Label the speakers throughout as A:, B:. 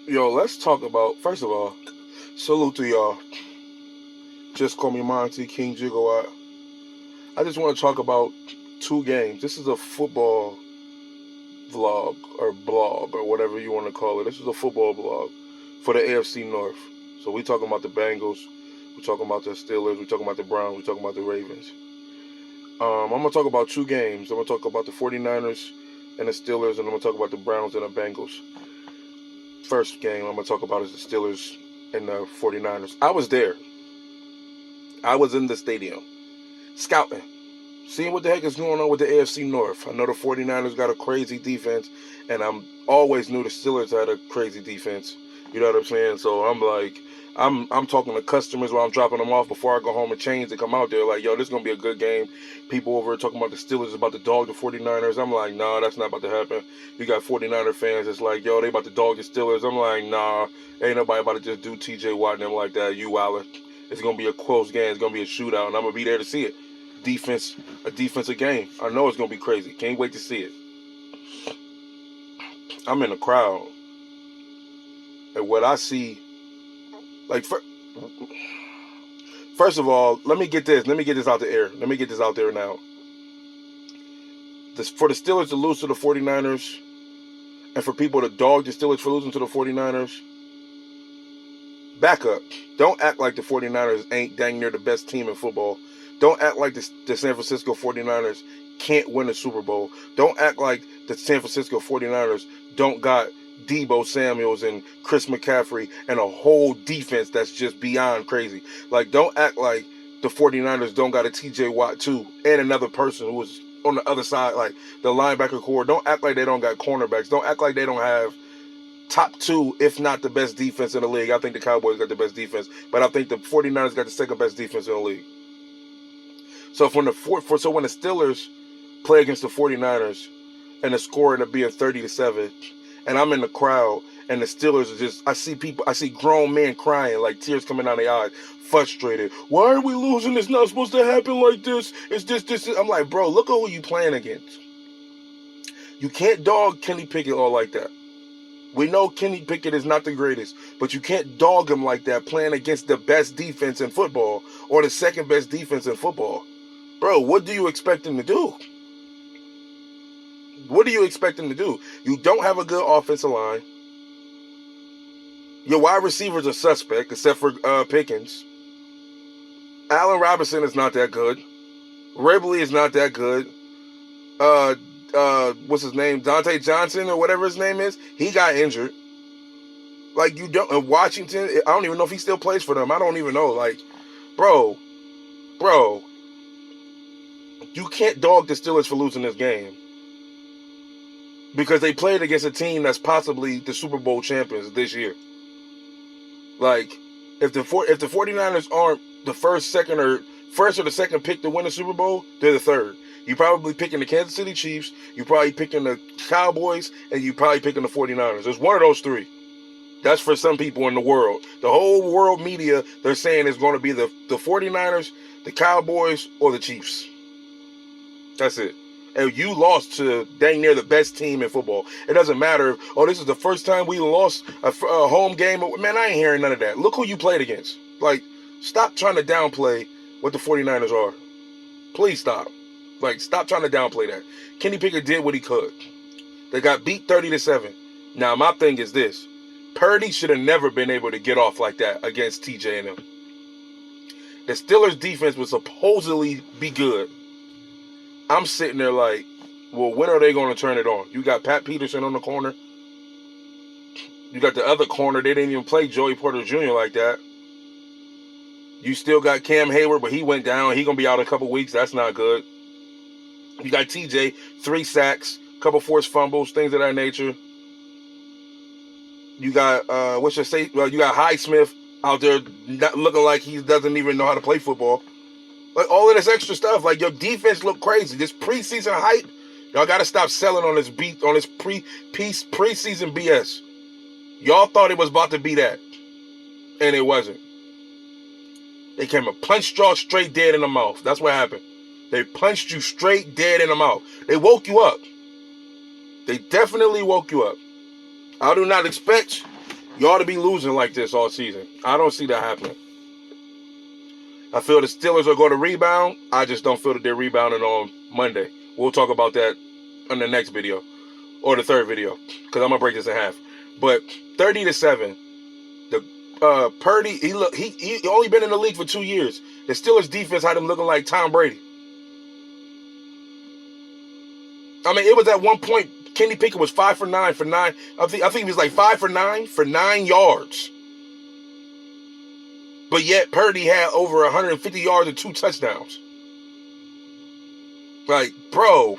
A: Yo, let's talk about, first of all, salute to y'all. Just call me Monte, King Gigawatt. I just want to talk about two games. This is a football vlog or blog or whatever you want to call it. This is a football blog for the AFC North. So we talking about the Bengals, we're talking about the Steelers, we're talking about the Browns, we're talking about the Ravens. I'm going to talk about two games. I'm going to talk about the 49ers and the Steelers, and I'm going to talk about the Browns and the Bengals. First game I'm going to talk about is the Steelers and the 49ers. I was there. I was in the stadium scouting, seeing what the heck is going on with the AFC North. I know the 49ers got a crazy defense, and I'm always knew the Steelers had a crazy defense. You know what I'm saying? So I'm like, I'm talking to customers while I'm dropping them off before I go home and change to come out there. Like, yo, this is going to be a good game. People over talking about the Steelers about to dog the 49ers. I'm like, nah, that's not about to happen. You got 49er fans that's like, yo, they about to dog the Steelers. I'm like, nah, ain't nobody about to just do TJ Watt and them like that. You wildin'. It's going to be a close game. It's going to be a shootout, and I'm going to be there to see it. A defensive game. I know it's going to be crazy. Can't wait to see it. I'm in the crowd, and what I see, like, first of all, let me get this out the air. Let me get this out there now. For the Steelers to lose to the 49ers, and for people to dog the Steelers for losing to the 49ers, back up. Don't act like the 49ers ain't dang near the best team in football. Don't act like the San Francisco 49ers can't win a Super Bowl. Don't act like the San Francisco 49ers don't got Deebo Samuels and Chris McCaffrey and a whole defense that's just beyond crazy. Like, don't act like the 49ers don't got a TJ Watt too and another person who was on the other side, like the linebacker core. Don't act like they don't got cornerbacks. Don't act like they don't have top two, if not the best defense in the league. I think the Cowboys got the best defense, but I think the 49ers got the second best defense in the league. So when the Steelers play against the 49ers and the score ended up being 30-7, and I'm in the crowd and the Steelers are just, I see grown men crying, like tears coming out of their eyes, frustrated. Why are we losing? It's not supposed to happen like this. It's this. I'm like, bro, look at who you playing against. You can't dog Kenny Pickett all like that. We know Kenny Pickett is not the greatest, but you can't dog him like that playing against the best defense in football or the second best defense in football. Bro, what do you expect him to do? What do you expect him to do? You don't have a good offensive line. Your wide receivers are suspect, except for Pickens. Allen Robinson is not that good. Ridley is not that good. What's his name? Dante Johnson or whatever his name is. He got injured. Like, you don't. In Washington, I don't even know if he still plays for them. I don't even know. Like, bro, you can't dog the Steelers for losing this game because they played against a team that's possibly the Super Bowl champions this year. Like, if the 49ers aren't the first or the second pick to win the Super Bowl, they're the third. You're probably picking the Kansas City Chiefs, you're probably picking the Cowboys, and you're probably picking the 49ers. There's one of those three. That's for some people in the world. The whole world media, they're saying it's going to be the 49ers, the Cowboys, or the Chiefs. That's it. And you lost to dang near the best team in football. It doesn't matter. Oh, this is the first time we lost a home game. Man, I ain't hearing none of that. Look who you played against. Like, stop trying to downplay what the 49ers are. Please stop. Like, stop trying to downplay that. Kenny Pickett did what he could. They got beat 30-7. Now, my thing is this. Purdy should have never been able to get off like that against TJ and them. The Steelers' defense would supposedly be good. I'm sitting there like, well, when are they going to turn it on? You got Pat Peterson on the corner. You got the other corner. They didn't even play Joey Porter Jr. like that. You still got Cam Hayward, but he went down. He's going to be out a couple weeks. That's not good. You got TJ, 3 sacks, couple forced fumbles, things of that nature. You got, you got Highsmith out there not looking like he doesn't even know how to play football. Like, all of this extra stuff, like, your defense look crazy. This preseason hype, y'all got to stop selling on this preseason BS. Y'all thought it was about to be that, and it wasn't. They came and punched y'all straight dead in the mouth. That's what happened. They punched you straight dead in the mouth. They woke you up. They definitely woke you up. I do not expect You ought to be losing like this all season. I don't see that happening. I feel the Steelers are going to rebound. I just don't feel that they're rebounding on Monday. We'll talk about that in the next video or the third video because I'm gonna break this in half. But 30-7, the Purdy he only been in the league for 2 years. The Steelers defense had him looking like Tom Brady. I mean, it was at one point Kenny Pickett was 5 for 9 for 9. I think he was like 5 for 9 for 9 yards. But yet Purdy had over 150 yards and 2 touchdowns. Like, bro.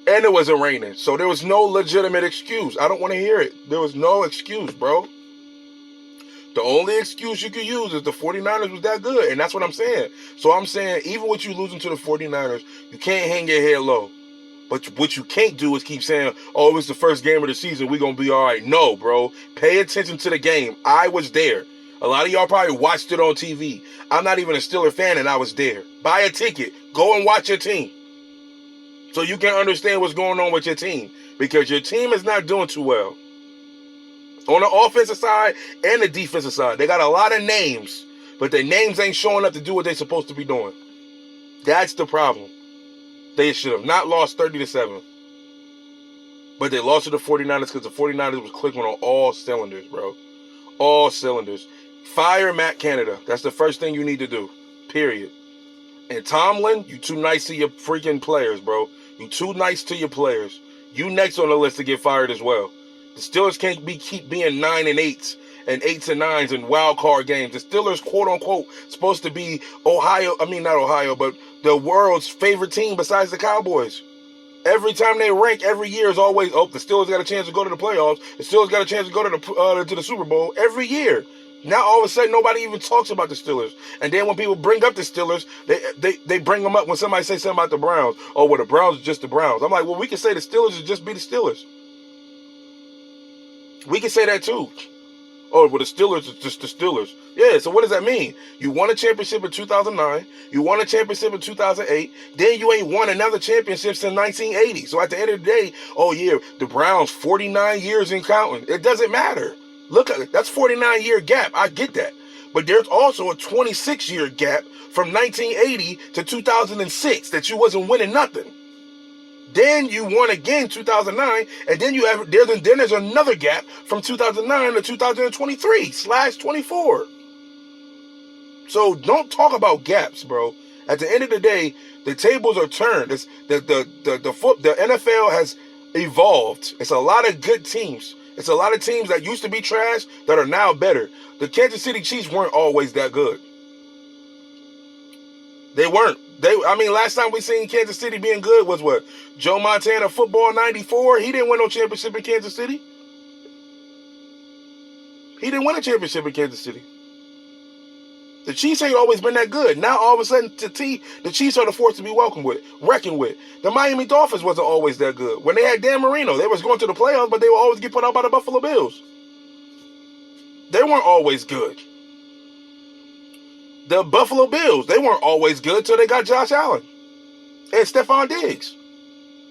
A: And it wasn't raining. So there was no legitimate excuse. I don't want to hear it. There was no excuse, bro. The only excuse you could use is the 49ers was that good. And that's what I'm saying. So I'm saying, even with you losing to the 49ers, you can't hang your head low. But what you can't do is keep saying, oh, it's the first game of the season, we're going to be all right. No, bro. Pay attention to the game. I was there. A lot of y'all probably watched it on TV. I'm not even a Steeler fan, and I was there. Buy a ticket. Go and watch your team. So you can understand what's going on with your team. Because your team is not doing too well. On the offensive side and the defensive side. They got a lot of names. But their names ain't showing up to do what they're supposed to be doing. That's the problem. They should have not lost 30-7. But they lost to the 49ers because the 49ers was clicking on all cylinders, bro. All cylinders. Fire Matt Canada. That's the first thing you need to do. Period. And Tomlin, you too nice to your freaking players, bro. You too nice to your players. You next on the list to get fired as well. The Steelers can't keep being 9-8 and 8-9 in wild card games. The Steelers, quote unquote, supposed to be not Ohio, but the world's favorite team besides the Cowboys. Every time they rank, every year is always, the Steelers got a chance to go to the playoffs. The Steelers got a chance to go to the Super Bowl every year. Now all of a sudden nobody even talks about the Steelers. And then when people bring up the Steelers, they bring them up when somebody says something about the Browns. Oh, well, the Browns are just the Browns. I'm like, well, we can say the Steelers would just be the Steelers. We can say that too. Oh, well, the Steelers are just the Steelers. Yeah, so what does that mean? You won a championship in 2009. You won a championship in 2008. Then you ain't won another championship since 1980. So at the end of the day, oh, yeah, the Browns, 49 years and counting. It doesn't matter. Look at it. That's 49-year gap. I get that. But there's also a 26-year gap from 1980 to 2006 that you wasn't winning nothing. Then you won again 2009, and then there's another gap from 2009 to 2023/24. So don't talk about gaps, bro. At the end of the day, the tables are turned. The NFL has evolved. It's a lot of good teams. It's a lot of teams that used to be trash that are now better. The Kansas City Chiefs weren't always that good. They weren't. Last time we seen Kansas City being good was what? Joe Montana football 94. He didn't win no championship in Kansas City. He didn't win a championship in Kansas City. The Chiefs ain't always been that good. Now all of a sudden, the Chiefs are the force to be reckoned with. The Miami Dolphins wasn't always that good. When they had Dan Marino, they was going to the playoffs, but they would always get put out by the Buffalo Bills. They weren't always good. The Buffalo Bills, they weren't always good till they got Josh Allen and Stephon Diggs.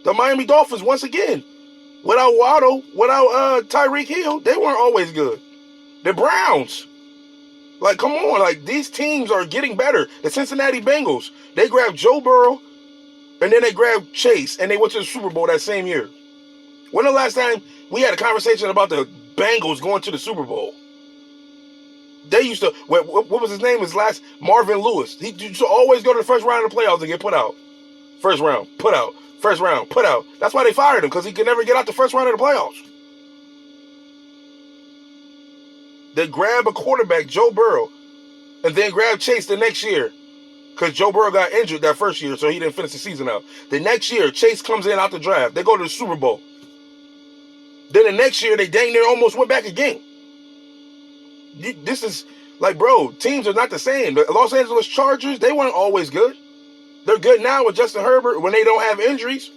A: The Miami Dolphins, once again, without Waddle, without Tyreek Hill, they weren't always good. The Browns, like, come on, like, these teams are getting better. The Cincinnati Bengals, they grabbed Joe Burrow, and then they grabbed Chase, and they went to the Super Bowl that same year. When the last time we had a conversation about the Bengals going to the Super Bowl? They used to, what was his name? Marvin Lewis. He used to always go to the first round of the playoffs and get put out. First round, put out. First round, put out. That's why they fired him, because he could never get out the first round of the playoffs. They grab a quarterback, Joe Burrow, and then grab Chase the next year, because Joe Burrow got injured that first year, so he didn't finish the season out. The next year, Chase comes in out the draft. They go to the Super Bowl. Then the next year, they dang near almost went back again. This is, like, bro, teams are not the same. The Los Angeles Chargers, they weren't always good. They're good now with Justin Herbert when they don't have injuries.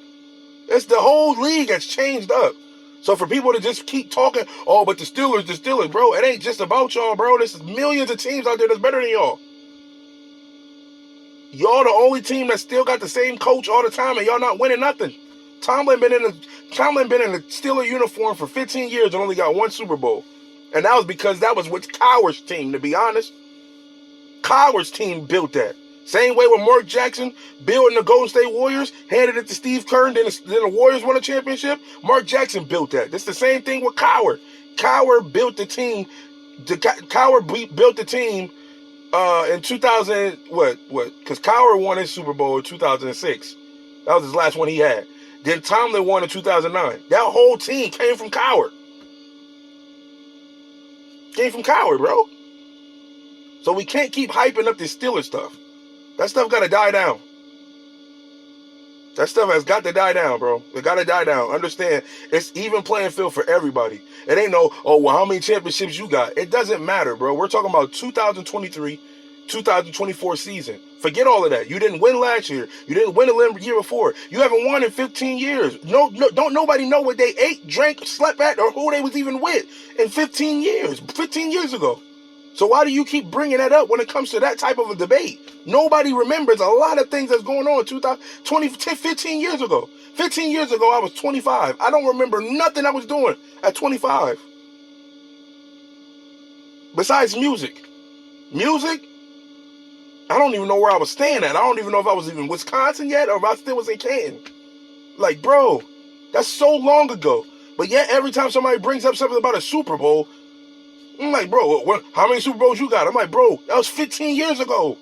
A: It's the whole league has changed up. So for people to just keep talking, oh, but the Steelers, bro, it ain't just about y'all, bro. There's millions of teams out there that's better than y'all. Y'all the only team that still got the same coach all the time, and y'all not winning nothing. Tomlin been in a Steeler uniform for 15 years and only got one Super Bowl. And that was because that was with Cowher's team, to be honest. Cowher's team built that. Same way with Mark Jackson building the Golden State Warriors, handed it to Steve Kerr, and then the Warriors won a championship. Mark Jackson built that. It's the same thing with Cowher. Cowher built the team. Built the team in 2000. What? Because Cowher won his Super Bowl in 2006. That was his last one he had. Then Tomlin won in 2009. That whole team came from Cowher. Came from Cowher, bro. So we can't keep hyping up this Steelers stuff. That stuff got to die down. That stuff has got to die down, bro. It got to die down. Understand, it's even playing field for everybody. It ain't no, oh, well, how many championships you got? It doesn't matter, bro. We're talking about 2023, 2024 season. Forget all of that. You didn't win last year. You didn't win the year before. You haven't won in 15 years. No, don't nobody know what they ate, drank, slept at, or who they was even with in 15 years. 15 years ago. So why do you keep bringing that up when it comes to that type of a debate? Nobody remembers a lot of things that's going on 15 years ago. 15 years ago, I was 25. I don't remember nothing I was doing at 25. Besides music. Music, I don't even know where I was staying at. I don't even know if I was even in Wisconsin yet or if I still was in Canton. Like, bro, that's so long ago. But yet, every time somebody brings up something about a Super Bowl, I'm like, bro, how many Super Bowls you got? I'm like, bro, that was 15 years ago.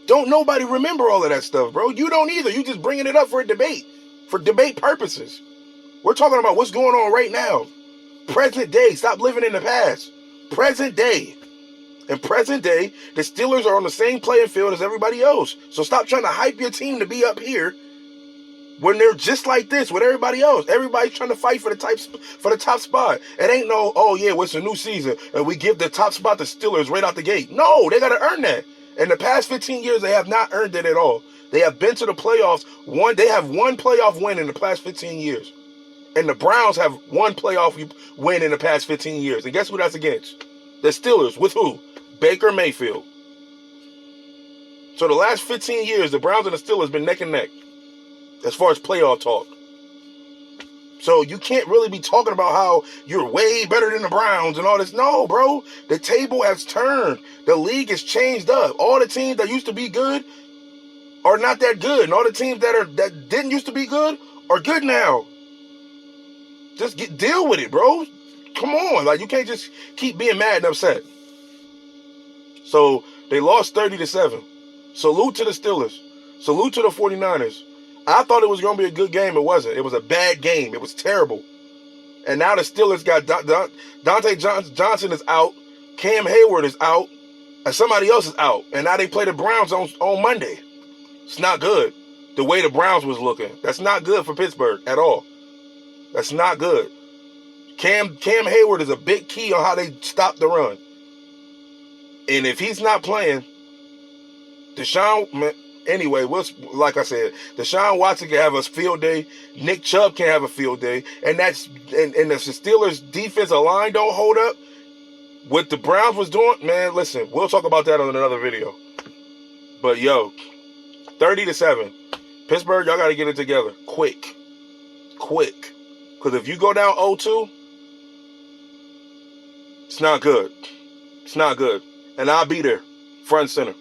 A: Don't nobody remember all of that stuff, bro. You don't either. You just bringing it up for debate purposes. We're talking about what's going on right now. Present day. Stop living in the past. Present day. In present day, the Steelers are on the same playing field as everybody else. So stop trying to hype your team to be up here when they're just like this with everybody else. Everybody's trying to fight for the top spot. It ain't no, oh yeah, well, it's a new season and we give the top spot to Steelers right out the gate. No, they got to earn that. In the past 15 years, they have not earned it at all. They have been to the playoffs. They have one playoff win in the past 15 years. And the Browns have one playoff win in the past 15 years. And guess who that's against? The Steelers. With who? Baker Mayfield. So the last 15 years, the Browns and the Steelers been neck and neck as far as playoff talk. So you can't really be talking about how you're way better than the Browns and all this. No, bro. The table has turned. The league has changed up. All the teams that used to be good are not that good. And all the teams that didn't used to be good are good now. Just deal with it, bro. Come on. Like, you can't just keep being mad and upset. So they lost 30-7. Salute to the Steelers. Salute to the 49ers. I thought it was going to be a good game. It wasn't. It was a bad game. It was terrible. And now the Steelers got Dante Johnson is out. Cam Hayward is out. And somebody else is out. And now they play the Browns on Monday. It's not good. The way the Browns was looking. That's not good for Pittsburgh at all. That's not good. Cam Hayward is a big key on how they stop the run. And if he's not playing, anyway, like I said, Deshaun Watson can have a field day. Nick Chubb can have a field day. And if the Steelers' defensive line don't hold up, what the Browns was doing, man, listen, we'll talk about that on another video. But, 30-7. Pittsburgh, y'all got to get it together. Quick. Because if you go down 0-2, it's not good. It's not good. And I'll be there, front and center.